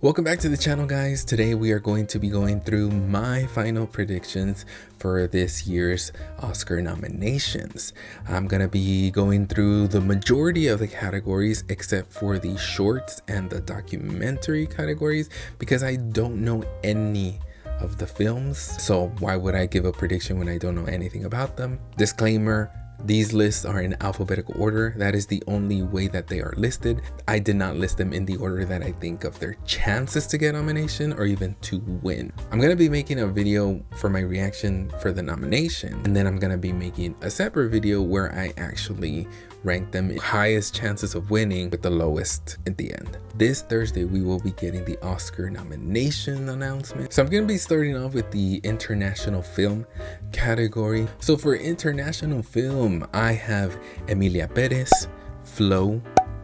Welcome back to the channel, guys. Today we are going to be going through my final predictions for this year's Oscar nominations. I'm gonna be going through the majority of the categories except for the shorts and the documentary categories because I don't know any of the films. So why would I give a prediction when I don't know anything about them? Disclaimer: these lists are in alphabetical order. That is the only way that they are listed. I did not list them in the order that I think of their chances to get nomination or even to win. I'm gonna be making a video for my reaction for the nomination, and then I'm gonna be making a separate video where I actually rank them highest chances of winning with the lowest at the end. This Thursday we will be getting the Oscar nomination announcement. So I'm going to be starting off with the international film category. So for international film, I have Emilia Perez, Flow,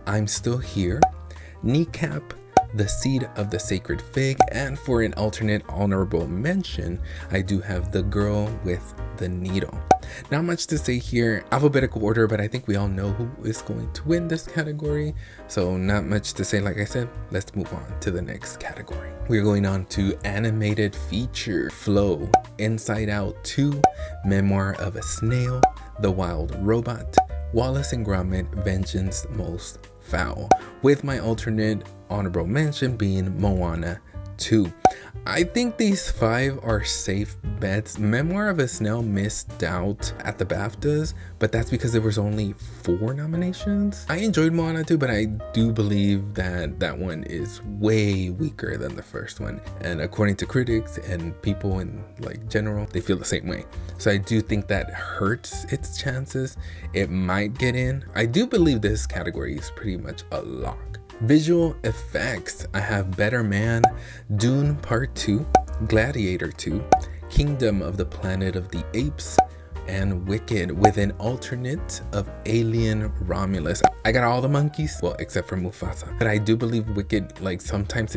I'm Still Here, Kneecap, The Seed of the Sacred Fig, and for an alternate honorable mention, I do have The Girl with the Needle. Not much to say here, alphabetical order, but I think we all know who is going to win this category. So not much to say. Like I said, let's move on to the next category. We're going on to animated feature. Flow, Inside Out 2, Memoir of a Snail, The Wild Robot, Wallace and Gromit, Vengeance Most Fowl, with my alternate honorable mention being Moana 2. I think these 5 are safe bets. Memoir of a Snail missed out at the BAFTAs, but that's because there was only 4 nominations. I enjoyed Moana 2, but I do believe that that one is way weaker than the first one. And according to critics and people in like general, they feel the same way. So I do think that hurts its chances. It might get in. I do believe this category is pretty much a lock. Visual effects, I have Better Man, Dune Part 2, Gladiator II, Kingdom of the Planet of the Apes, and Wicked, with an alternate of Alien Romulus. I got all the monkeys, well, except for Mufasa. But I do believe Wicked, like sometimes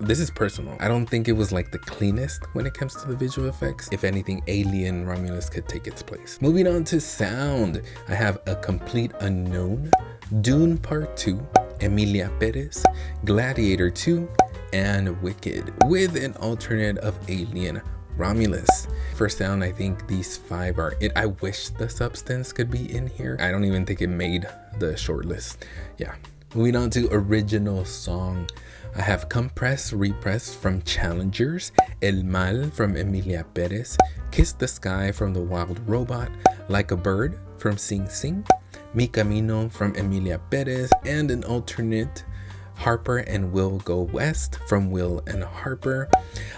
this is personal. I don't think it was like the cleanest when it comes to the visual effects. If anything, Alien Romulus could take its place. Moving on to sound, I have A Complete Unknown, Dune Part 2, Emilia Perez, Gladiator 2, and Wicked, with an alternate of Alien Romulus. For sound, I think these 5 are it. I wish The Substance could be in here. I don't even think it made the shortlist. Yeah. Moving on to original song, I have Compress Repress from Challengers, El Mal from Emilia Perez, Kiss the Sky from The Wild Robot, Like a Bird from Sing Sing, Mi Camino from Emilia Perez, and an alternate, Harper and Will Go West from Will and Harper.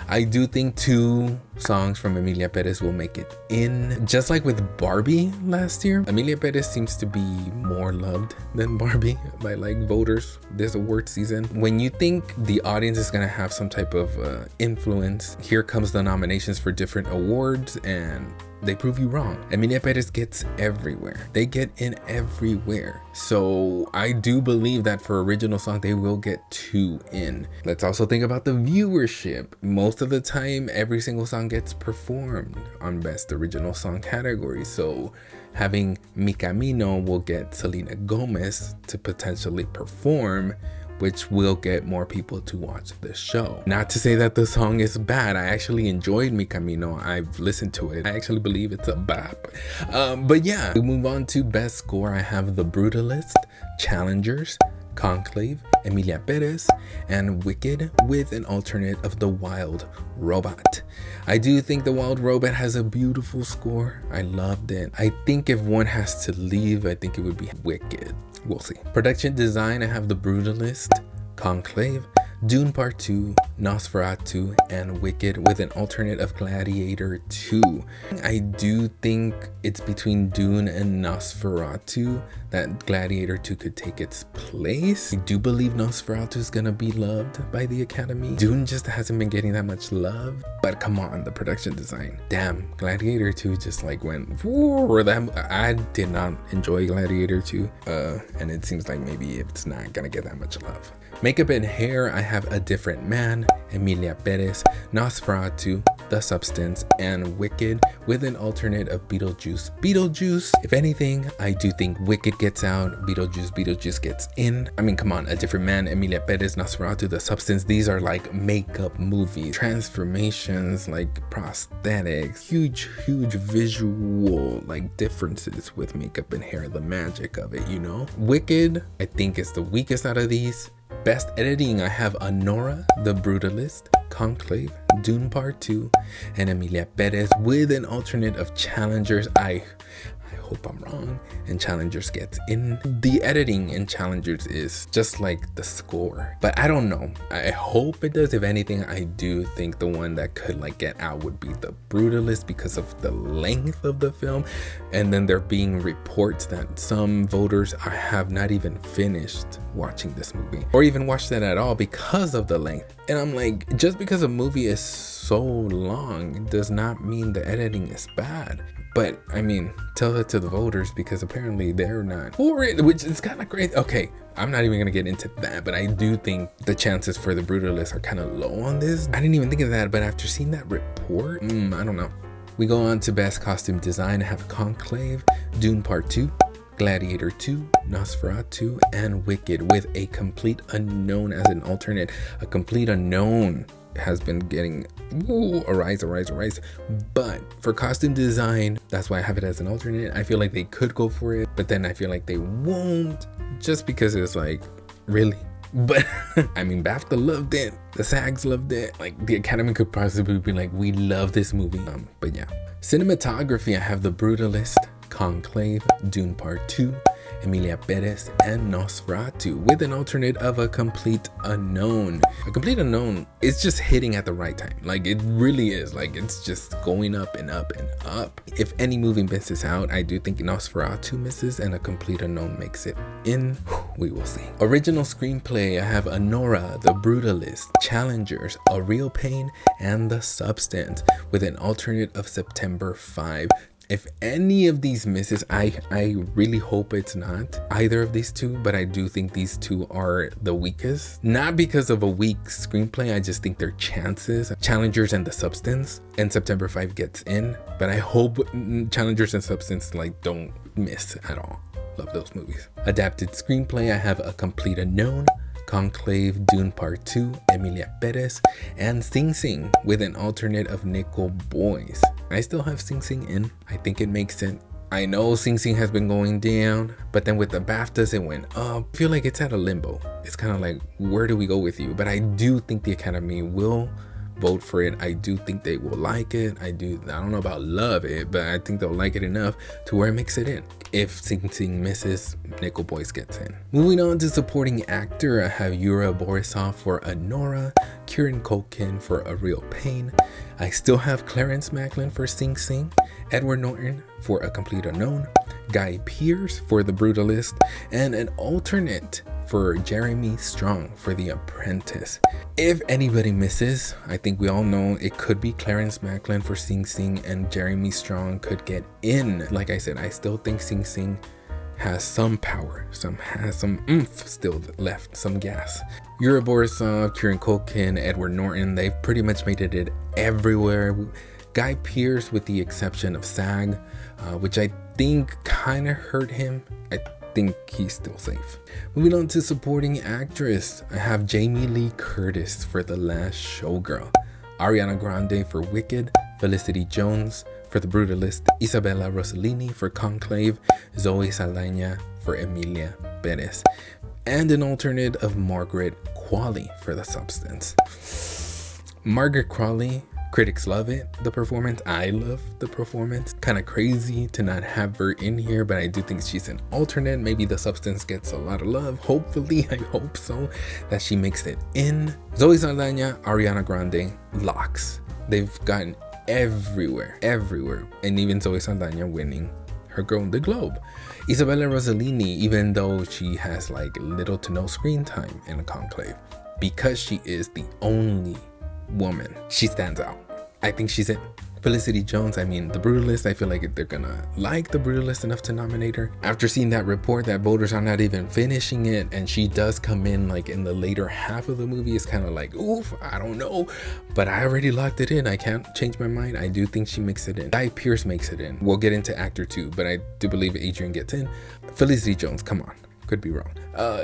I do think 2 songs from Emilia Perez will make it in. Just like with Barbie last year, Emilia Perez seems to be more loved than Barbie by like voters this award season. When you think the audience is gonna have some type of influence, here comes the nominations for different awards and they prove you wrong. Emilia Perez gets everywhere. They get in everywhere. So I do believe that for original song, they will get 2 in. Let's also think about the viewership. Most of the time, every single song gets performed on best original song category. So having Mi Camino will get Selena Gomez to potentially perform, which will get more people to watch the show. Not to say that the song is bad. I actually enjoyed Mi Camino. I've listened to it. I actually believe it's a bop. But yeah, we move on to best score. I have The Brutalist, Challengers, Conclave, Emilia Perez, and Wicked, with an alternate of The Wild Robot. I do think The Wild Robot has a beautiful score. I loved it. I think if one has to leave, I think it would be Wicked. We'll see. Production design, I have The Brutalist, Conclave, Dune Part 2, Nosferatu, and Wicked, with an alternate of Gladiator 2. I do think it's between Dune and Nosferatu that Gladiator 2 could take its place. I do believe Nosferatu is gonna be loved by the Academy. Dune just hasn't been getting that much love, but come on, the production design. Damn, Gladiator 2 just like went, whoa, I did not enjoy Gladiator 2, and it seems like maybe it's not gonna get that much love. Makeup and hair, I have A Different Man, Emilia Perez, Nosferatu, The The Substance, and Wicked with an alternate of Beetlejuice. If anything, I do think Wicked gets out, Beetlejuice gets in. I mean, come on, A Different Man, Emilia Perez, Nosferatu, The Substance, these are like makeup movies, transformations, like prosthetics, huge visual like differences with makeup and hair, the magic of it, you know? Wicked, I think, is the weakest out of these. Best editing, I have Anora, The Brutalist, Conclave, Dune Part 2, and Emilia Perez with an alternate of Challengers. I hope I'm wrong, and Challengers gets in. The editing in Challengers is just like the score, but I don't know. I hope it does. If anything, I do think the one that could like get out would be The Brutalist because of the length of the film, and then there being reports that some voters have not even finished watching this movie or even watched it at all because of the length. And I'm like, just because a movie is so long, it does not mean the editing is bad. But I mean, tell that to the voters, because apparently they're not for it, which is kind of crazy. Okay, I'm not even gonna get into that, but I do think the chances for The Brutalist are kind of low on this. I didn't even think of that, but after seeing that report, I don't know. We go on to Best Costume Design. I have Conclave, Dune Part 2, Gladiator II, Nosferatu, and Wicked with A Complete Unknown as an alternate. A Complete Unknown has been getting a rise, but for costume design, that's why I have it as an alternate. I feel like they could go for it, but then I feel like they won't, just because it's like, really? But I mean, BAFTA loved it, the SAGs loved it, like the Academy could possibly be like, we love this movie. But yeah. Cinematography, I have The Brutalist, Conclave, Dune Part 2, Emilia Perez, and Nosferatu with an alternate of A Complete Unknown. A Complete Unknown is just hitting at the right time. Like, it really is. Like, it's just going up and up and up. If any movie misses out, I do think Nosferatu misses and A Complete Unknown makes it in. We will see. Original screenplay, I have Anora, The Brutalist, Challengers, A Real Pain, and The Substance with an alternate of September 5. If any of these misses, I really hope it's not either of these two, but I do think these two are the weakest. Not because of a weak screenplay, I just think their chances, Challengers and The Substance, and September 5 gets in, but I hope Challengers and Substance like don't miss at all. Love those movies. Adapted screenplay, I have A Complete Unknown, Conclave, Dune Part 2, Emilia Perez, and Sing Sing with an alternate of Nickel Boys. I still have Sing Sing in. I think it makes sense. I know Sing Sing has been going down, but then with the BAFTAs it went up. I feel like it's at a limbo. It's kind of like, where do we go with you? But I do think the Academy will vote for it. I do think they will like it. I don't know about love it, but I think they'll like it enough to where it makes it in. If Sing Sing misses, Nickel Boys gets in. Moving on to supporting actor, I have Yura Borisov for Anora, Kieran Culkin for A Real Pain. I still have Clarence Macklin for Sing Sing, Edward Norton for A Complete Unknown, Guy Pearce for The Brutalist, and an alternate for Jeremy Strong for The Apprentice. If anybody misses, I think we all know it could be Clarence Macklin for Sing Sing, and Jeremy Strong could get in. Like I said, I still think Sing Sing has some power, has some oomph still left, some gas. Yura Borisov, Kieran Culkin, Edward Norton, they've pretty much made it everywhere. Guy Pearce, with the exception of SAG, which I think kind of hurt him. I think he's still safe. Moving on to supporting actress, I have Jamie Lee Curtis for The Last Showgirl, Ariana Grande for Wicked, Felicity Jones for The Brutalist, Isabella Rossellini for Conclave, Zoe Saldana for Emilia Perez, and an alternate of Margaret Qualley for The Substance. Margaret Qualley, critics love it, the performance. I love the performance. Kind of crazy to not have her in here, but I do think she's an alternate. Maybe The Substance gets a lot of love. Hopefully, I hope so, that she makes it in. Zoe Saldana, Ariana Grande, locks. They've gotten everywhere, and even Zoe Saldana winning her Golden Globe. Isabella Rossellini, even though she has like little to no screen time in a Conclave, because she is the only woman, she stands out. I think she's in Felicity Jones, I mean, The Brutalist, I feel like they're gonna like The Brutalist enough to nominate her. After seeing that report that voters are not even finishing it, and she does come in like in the later half of the movie, it's kind of like, oof, I don't know. But I already locked it in. I can't change my mind. I do think she makes it in. Guy Pearce makes it in. We'll get into actor too, but I do believe Adrian gets in. Felicity Jones, come on. Could be wrong.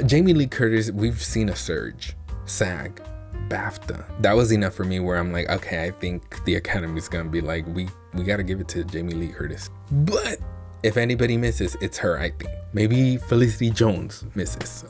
Jamie Lee Curtis, we've seen a surge. SAG, BAFTA. That was enough for me where I'm like, okay, I think the Academy's gonna be like, we gotta give it to Jamie Lee Curtis. But if anybody misses, it's her, I think. Maybe Felicity Jones misses.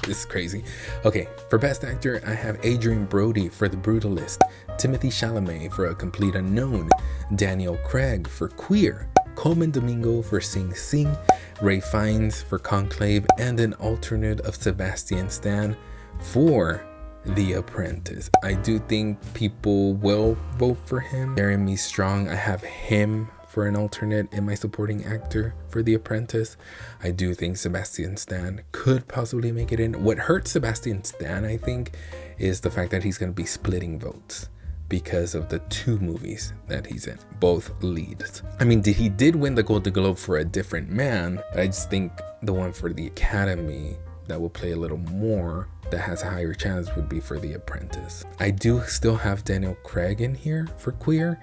This is crazy. Okay, for Best Actor, I have Adrian Brody for The Brutalist, Timothée Chalamet for A Complete Unknown, Daniel Craig for Queer, Coleman Domingo for Sing Sing, Ray Fiennes for Conclave, and an alternate of Sebastian Stan for The Apprentice. I do think people will vote for him. Jeremy Strong, I have him for an alternate in my supporting actor for The Apprentice. I do think Sebastian Stan could possibly make it in. What hurts Sebastian Stan, I think, is the fact that he's going to be splitting votes because of the two movies that he's in, both leads. I mean, he did win the Golden Globe for A Different Man, but I just think the one for the Academy that will play a little more, that has a higher chance, would be for The Apprentice. I do still have Daniel Craig in here for Queer,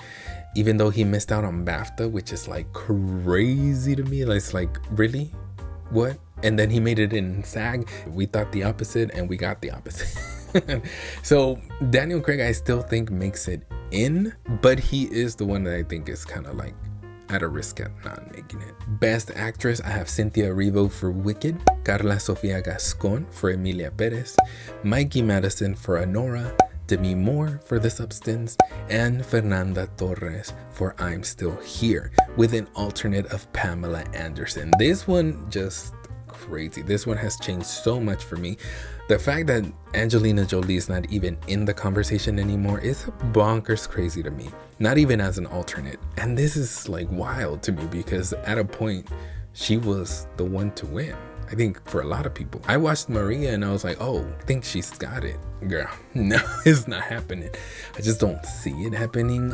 even though he missed out on BAFTA, which is like crazy to me. It's like, really? What? And then he made it in SAG. We thought the opposite and we got the opposite. So Daniel Craig, I still think makes it in, but he is the one that I think is kind of like at a risk at not making it. Best Actress, I have Cynthia Erivo for Wicked, Carla Sofia Gascon for Emilia Perez, Mikey Madison for Anora, Demi Moore for The Substance, and Fernanda Torres for I'm Still Here, with an alternate of Pamela Anderson. This one just crazy. This one has changed so much for me. The fact that Angelina Jolie is not even in the conversation anymore is bonkers crazy to me. Not even as an alternate. And this is like wild to me because at a point she was the one to win. I think for a lot of people. I watched Maria and I was like, oh, I think she's got it. Girl, no, it's not happening. I just don't see it happening.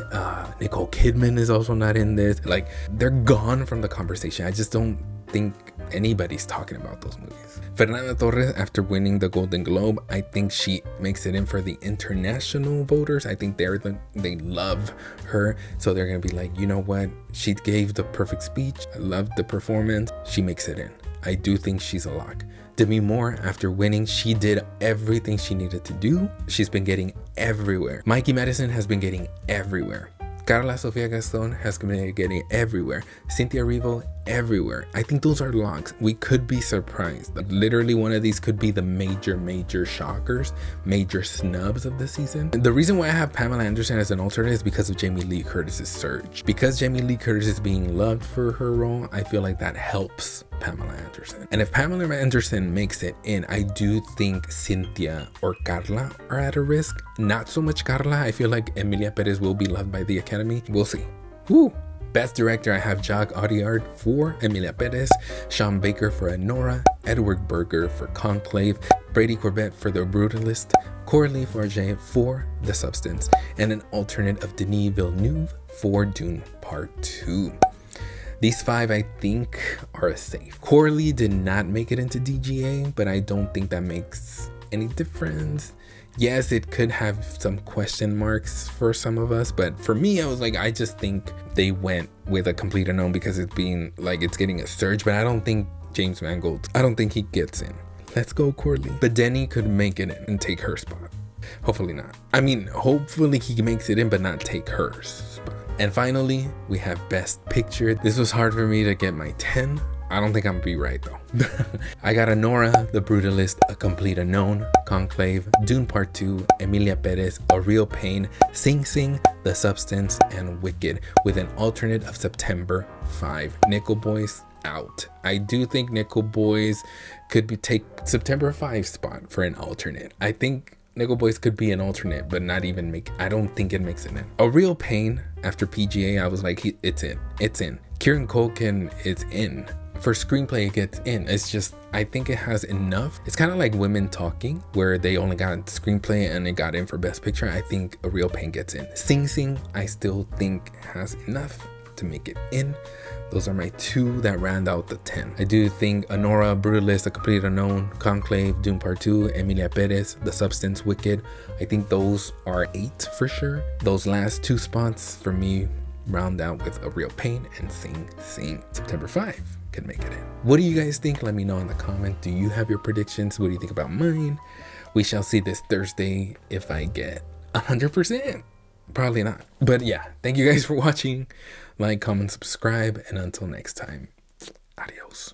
Nicole Kidman is also not in this. Like, they're gone from the conversation. I just don't think anybody's talking about those movies. Fernanda Torres, after winning the Golden Globe, I think she makes it in for the international voters. I think they love her, so they're gonna be like, you know what, she gave the perfect speech, I loved the performance, she makes it in. I do think she's a lock. Demi Moore, after winning, she did everything she needed to do. She's been getting everywhere. Mikey Madison has been getting everywhere. Carla Sofia Gaston has been getting everywhere. Cynthia Erivo, everywhere. I think those are locks. We could be surprised. Like, literally one of these could be the major shockers, major snubs of the season. And the reason why I have Pamela Anderson as an alternate is because of Jamie Lee Curtis's surge. Because Jamie Lee Curtis is being loved for her role, I feel like that helps Pamela Anderson. And if Pamela Anderson makes it in, I do think Cynthia or Carla are at a risk. Not so much Carla. I feel like Emilia Perez will be loved by the Academy. We'll see. Woo! Best Director, I have Jacques Audiard for Emilia Perez, Sean Baker for Anora, Edward Berger for Conclave, Brady Corbett for The Brutalist, Coralie Farge for The Substance, and an alternate of Denis Villeneuve for Dune Part 2. These five, I think, are a safe. Coralie did not make it into DGA, but I don't think that makes any difference. Yes, it could have some question marks for some of us, but for me, I was like, I just think they went with A Complete Unknown because it's being like, it's getting a surge, but I don't think James Mangold, I don't think he gets in. Let's go Coralie. But Denny could make it in and take her spot. Hopefully not. I mean, hopefully he makes it in, but not take her spot. And finally, we have Best Picture. This was hard for me to get my 10. I don't think I'm gonna be right though. I got Anora, The Brutalist, A Complete Unknown, Conclave, Dune Part 2, Emilia Perez, A Real Pain, Sing Sing, The Substance, and Wicked, with an alternate of September 5. Nickel Boys out. I do think Nickel Boys could take September 5 spot for an alternate. I think Nickel Boys could be an alternate, but not even I don't think it makes it in. A Real Pain, after PGA, I was like, it's in. Kieran Culkin is in for Screenplay it gets in. It's just, I think it has enough. It's kind of like Women Talking, where they only got Screenplay and it got in for Best Picture. I think A Real Pain gets in. Sing Sing, I still think has enough to make it in. Those are my 2 that round out the 10. I do think Anora, Brutalist, A Complete Unknown, Conclave, Dune Part 2, Emilia Perez, The Substance, Wicked. I think those are 8 for sure. Those last 2 spots for me round out with A Real Pain and Sing Sing. September 5 can make it in. What do you guys think? Let me know in the comment. Do you have your predictions? What do you think about mine? We shall see this Thursday if I get 100%. Probably not. But yeah, thank you guys for watching. Like, comment, subscribe, and until next time, adios.